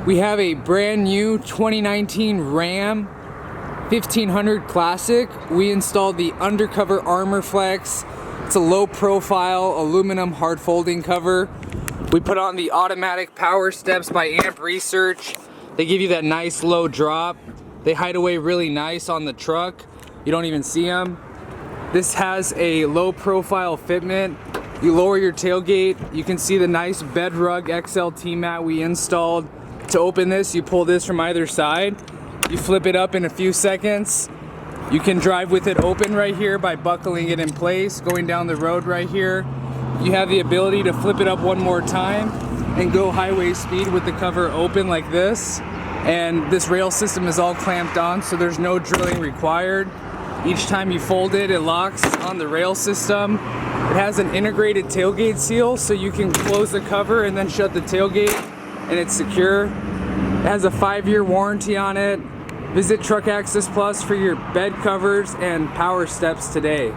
We have a brand new 2019 Ram 1500 Classic. We installed the Undercover Armor Flex. It's a low profile aluminum hard folding cover. We put on the automatic power steps by Amp Research. They give you that nice low drop. They hide away really nice on the truck. You don't even see them. This has a low profile fitment. You lower your tailgate, you can see the nice Bedrug XLT mat we installed. To open this, you pull this from either side. You flip it up in a few seconds. You can drive with it open right here by buckling it in place, going down the road right here. You have the ability to flip it up one more time and go highway speed with the cover open like this. And this rail system is all clamped on, so there's no drilling required. Each time you fold it, it locks on the rail system. It has an integrated tailgate seal, so you can close the cover and then shut the tailgate, and it's secure. It has a 5-year warranty on it. Visit Truck Access Plus for your bed covers and power steps today.